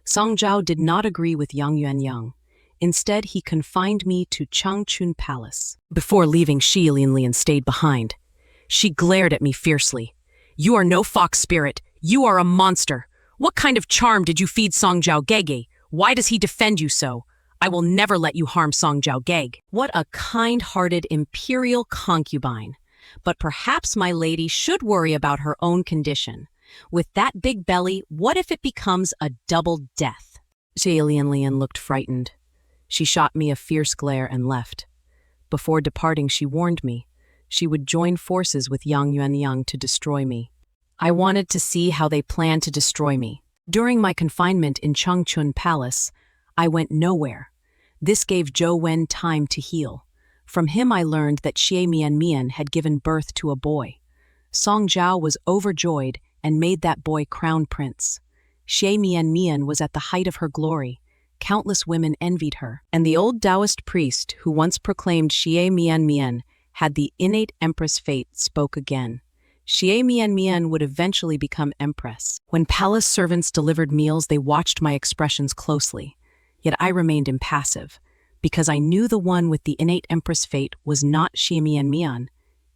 Song Zhao did not agree with Yang Yuanyang. Instead, he confined me to Changchun Palace. Before leaving, Xi Lianlian stayed behind. She glared at me fiercely. You are no fox spirit. You are a monster. What kind of charm did you feed Song Zhao Gege? Why does he defend you so? I will never let you harm Song Zhao Gege. What a kind-hearted imperial concubine. But perhaps my lady should worry about her own condition. With that big belly, what if it becomes a double death? Xie Lianlian looked frightened. She shot me a fierce glare and left. Before departing, she warned me. She would join forces with Yang Yuanyang to destroy me. I wanted to see how they planned to destroy me. During my confinement in Changchun Palace, I went nowhere. This gave Zhou Wen time to heal. From him I learned that Xie Mian had given birth to a boy. Song Zhao was overjoyed and made that boy crown prince. Xie Mian was at the height of her glory. Countless women envied her, and the old Taoist priest who once proclaimed Xie Mian had the innate empress fate spoke again. Xie Mian would eventually become empress. When palace servants delivered meals, they watched my expressions closely. Yet I remained impassive, because I knew the one with the innate empress fate was not Xie Mian.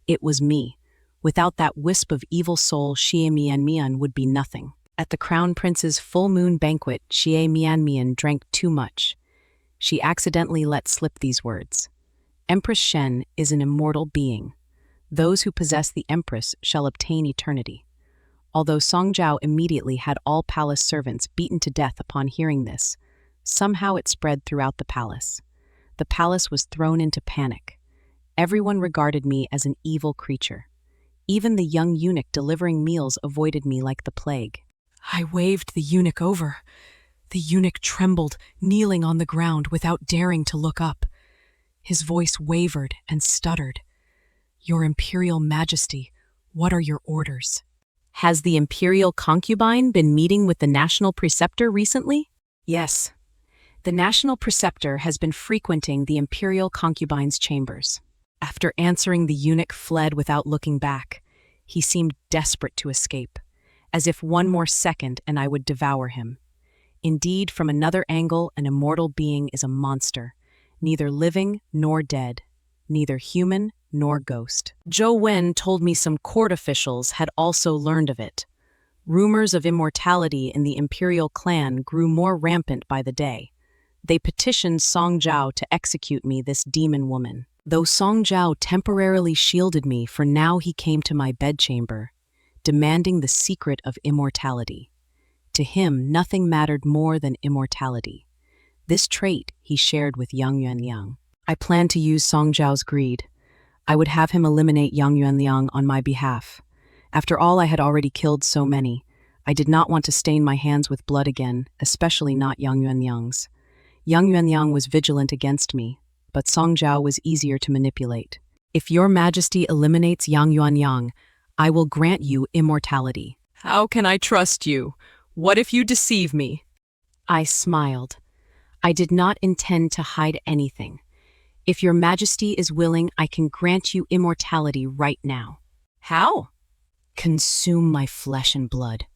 It was me. Without that wisp of evil soul, Xie Mian would be nothing. At the crown prince's full moon banquet, Xie Mian drank too much. She accidentally let slip these words. Empress Shen is an immortal being. Those who possess the Empress shall obtain eternity. Although Song Zhao immediately had all palace servants beaten to death upon hearing this, somehow it spread throughout the palace. The palace was thrown into panic. Everyone regarded me as an evil creature. Even the young eunuch delivering meals avoided me like the plague. I waved the eunuch over. The eunuch trembled, kneeling on the ground without daring to look up. His voice wavered and stuttered. Your Imperial Majesty, what are your orders? Has the imperial concubine been meeting with the national preceptor recently? Yes. The national preceptor has been frequenting the imperial concubine's chambers. After answering, the eunuch fled without looking back. He seemed desperate to escape, as if one more second and I would devour him. Indeed, from another angle, an immortal being is a monster, neither living nor dead, neither human nor ghost. Zhou Wen told me some court officials had also learned of it. Rumors of immortality in the imperial clan grew more rampant by the day. They petitioned Song Zhao to execute me, this demon woman. Though Song Zhao temporarily shielded me, for now he came to my bedchamber, demanding the secret of immortality. To him, nothing mattered more than immortality. This trait he shared with Yang Yuanyang. I planned to use Song Zhao's greed. I would have him eliminate Yang Yuanyang on my behalf. After all, I had already killed so many. I did not want to stain my hands with blood again, especially not Yang Yuanyang's. Yang Yuanyang was vigilant against me, but Song Zhao was easier to manipulate. If your majesty eliminates Yang Yuanyang, I will grant you immortality. How can I trust you? What if you deceive me? I smiled. I did not intend to hide anything. If your majesty is willing, I can grant you immortality right now. How? Consume my flesh and blood.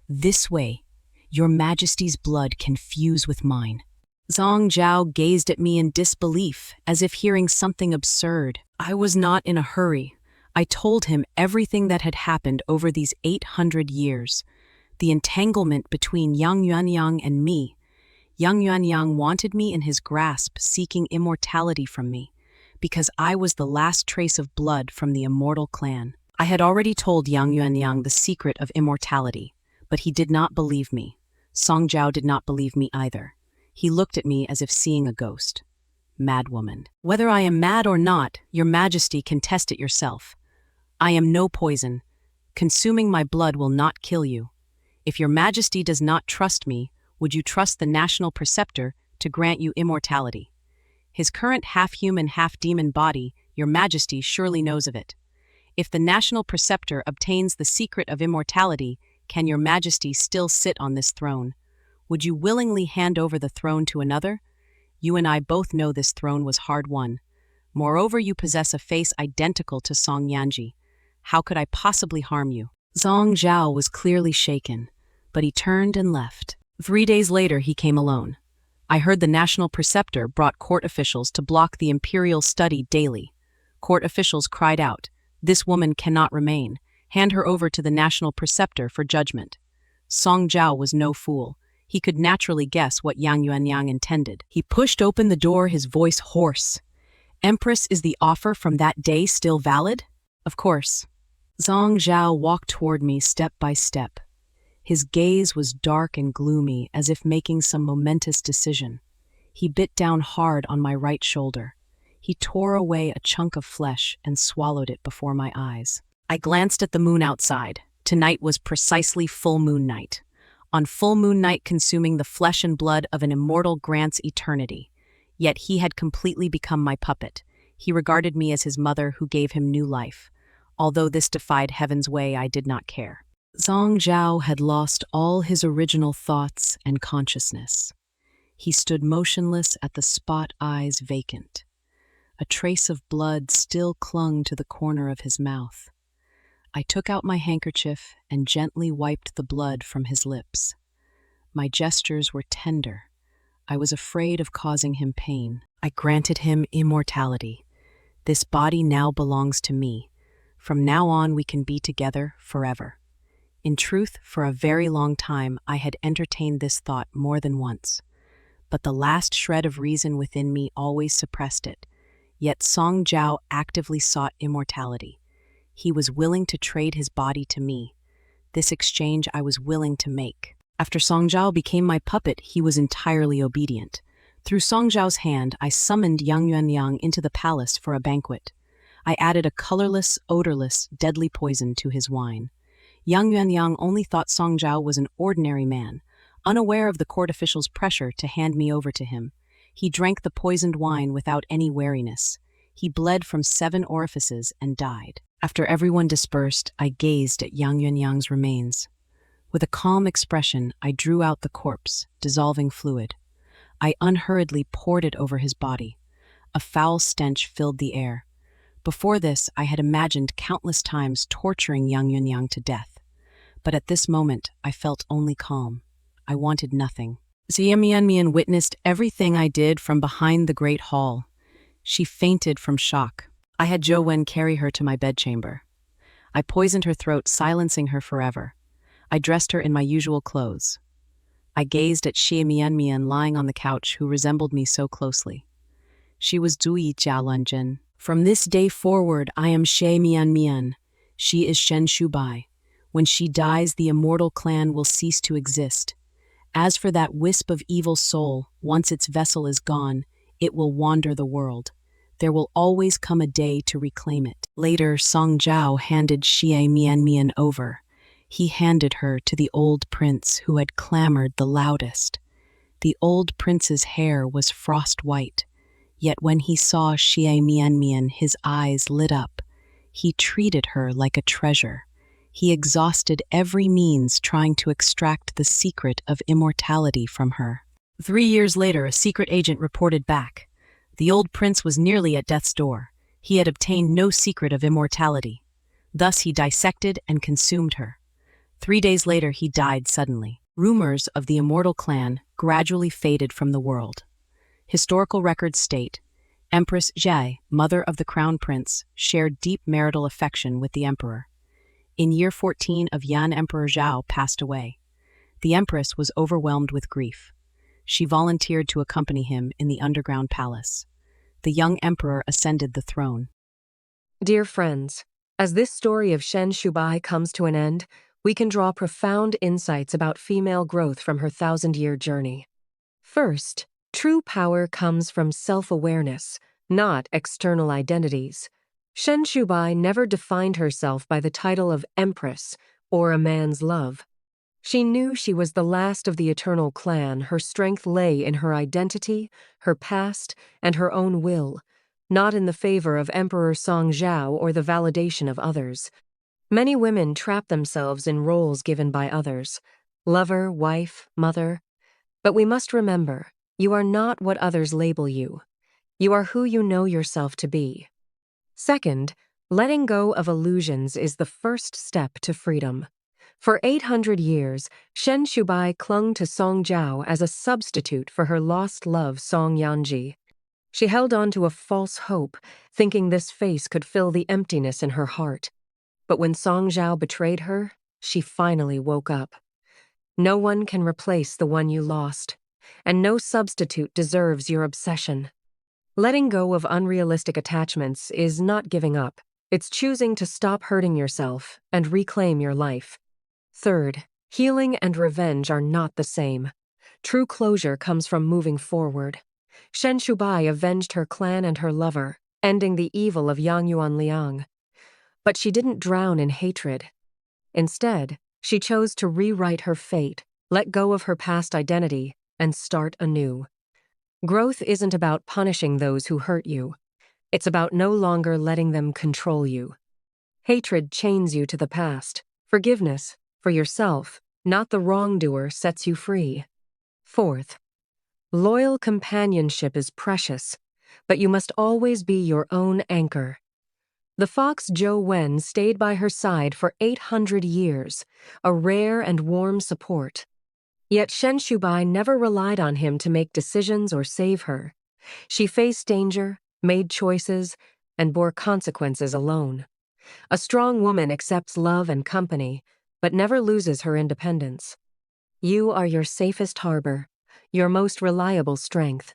This way, your majesty's blood can fuse with mine. Song Zhao gazed at me in disbelief, as if hearing something absurd. I was not in a hurry. I told him everything that had happened over these 800 years. The entanglement between Yang Yuanyang and me. Yang Yuanyang wanted me in his grasp, seeking immortality from me, because I was the last trace of blood from the Immortal Clan. I had already told Yang Yuanyang the secret of immortality, but he did not believe me. Song Zhao did not believe me either. He looked at me as if seeing a ghost. Madwoman. Whether I am mad or not, your majesty can test it yourself. I am no poison. Consuming my blood will not kill you. If your majesty does not trust me, would you trust the national preceptor to grant you immortality? His current half-human, half-demon body, your majesty surely knows of it. If the national preceptor obtains the secret of immortality, can your majesty still sit on this throne? Would you willingly hand over the throne to another? You and I both know this throne was hard won. Moreover, you possess a face identical to Song Yanji. How could I possibly harm you? Song Zhao was clearly shaken, but he turned and left. 3 days later, he came alone. I heard the national preceptor brought court officials to block the imperial study daily. Court officials cried out, "This woman cannot remain. Hand her over to the national preceptor for judgment." Song Zhao was no fool. He could naturally guess what Yang Yuanyang intended. He pushed open the door, his voice hoarse. "Empress, is the offer from that day still valid?" "Of course." Song Zhao walked toward me step by step. His gaze was dark and gloomy, as if making some momentous decision. He bit down hard on my right shoulder. He tore away a chunk of flesh and swallowed it before my eyes. I glanced at the moon outside. Tonight was precisely full moon night. On full moon night, consuming the flesh and blood of an immortal grants eternity. Yet he had completely become my puppet. He regarded me as his mother who gave him new life. Although this defied heaven's way, I did not care. Song Zhao had lost all his original thoughts and consciousness. He stood motionless at the spot, eyes vacant. A trace of blood still clung to the corner of his mouth. I took out my handkerchief and gently wiped the blood from his lips. My gestures were tender. I was afraid of causing him pain. I granted him immortality. This body now belongs to me. From now on, we can be together forever. In truth, for a very long time, I had entertained this thought more than once. But the last shred of reason within me always suppressed it. Yet Song Zhao actively sought immortality. He was willing to trade his body to me. This exchange I was willing to make. After Song Zhao became my puppet, he was entirely obedient. Through Song Zhao's hand, I summoned Yang Yuanyang into the palace for a banquet. I added a colorless, odorless, deadly poison to his wine. Yang Yuanyang only thought Song Zhao was an ordinary man, unaware of the court official's pressure to hand me over to him. He drank the poisoned wine without any wariness. He bled from 7 orifices and died. After everyone dispersed, I gazed at Yang Yuanyang's remains. With a calm expression, I drew out the corpse, dissolving fluid. I unhurriedly poured it over his body. A foul stench filled the air. Before this, I had imagined countless times torturing Yang Yunyang to death. But at this moment, I felt only calm. I wanted nothing. Xia Mian witnessed everything I did from behind the great hall. She fainted from shock. I had Zhou Wen carry her to my bedchamber. I poisoned her throat, silencing her forever. I dressed her in my usual clothes. I gazed at Xia Mian lying on the couch, who resembled me so closely. She was Zui Jialanjin. From this day forward, I am Xia Mian. She is Shen Shubai. When she dies, the Immortal Clan will cease to exist. As for that wisp of evil soul, once its vessel is gone, it will wander the world. There will always come a day to reclaim it. Later, Song Zhao handed Xie Mian over. He handed her to the old prince who had clamored the loudest. The old prince's hair was frost white, yet when he saw Xie Mian, his eyes lit up. He treated her like a treasure. He exhausted every means trying to extract the secret of immortality from her. 3 years later, a secret agent reported back. The old prince was nearly at death's door. He had obtained no secret of immortality. Thus he dissected and consumed her. 3 days later, he died suddenly. Rumors of the Immortal Clan gradually faded from the world. Historical records state, Empress Zhai, mother of the crown prince, shared deep marital affection with the emperor. In year 14 of Yan, Emperor Zhao passed away. The empress was overwhelmed with grief. She volunteered to accompany him in the underground palace. The young emperor ascended the throne. Dear friends, as this story of Shen Shubai comes to an end, we can draw profound insights about female growth from her 1,000-year journey. First, true power comes from self-awareness, not external identities. Shen Shubai never defined herself by the title of Empress or a man's love. She knew she was the last of the eternal clan. Her strength lay in her identity, her past, and her own will, not in the favor of Emperor Song Zhao or the validation of others. Many women trap themselves in roles given by others, lover, wife, mother. But we must remember, you are not what others label you. You are who you know yourself to be. Second, letting go of illusions is the first step to freedom. For 800 years, Shen Shubai clung to Song Zhao as a substitute for her lost love Song Yanji. She held on to a false hope, thinking this face could fill the emptiness in her heart. But when Song Zhao betrayed her, she finally woke up. No one can replace the one you lost, and no substitute deserves your obsession. Letting go of unrealistic attachments is not giving up. It's choosing to stop hurting yourself and reclaim your life. Third, healing and revenge are not the same. True closure comes from moving forward. Shen Shubai avenged her clan and her lover, ending the evil of Yang Yuanliang. But she didn't drown in hatred. Instead, she chose to rewrite her fate, let go of her past identity, and start anew. Growth isn't about punishing those who hurt you. It's about no longer letting them control you. Hatred chains you to the past. Forgiveness, for yourself, not the wrongdoer, sets you free. Fourth, loyal companionship is precious, but you must always be your own anchor. The fox Zhou Wen stayed by her side for 800 years, a rare and warm support. Yet Shen Shubai never relied on him to make decisions or save her. She faced danger, made choices, and bore consequences alone. A strong woman accepts love and company, but never loses her independence. You are your safest harbor, your most reliable strength.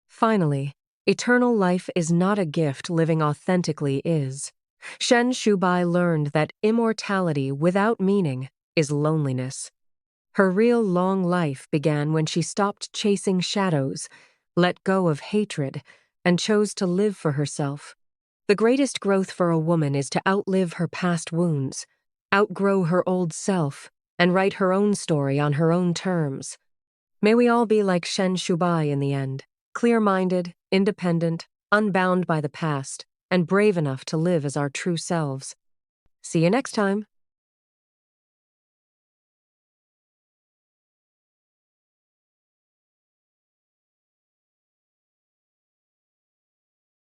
Finally, eternal life is not a gift, living authentically is. Shen Shubai learned that immortality without meaning is loneliness. Her real long life began when she stopped chasing shadows, let go of hatred, and chose to live for herself. The greatest growth for a woman is to outlive her past wounds, outgrow her old self, and write her own story on her own terms. May we all be like Shen Shubai in the end, clear-minded, independent, unbound by the past, and brave enough to live as our true selves. See you next time.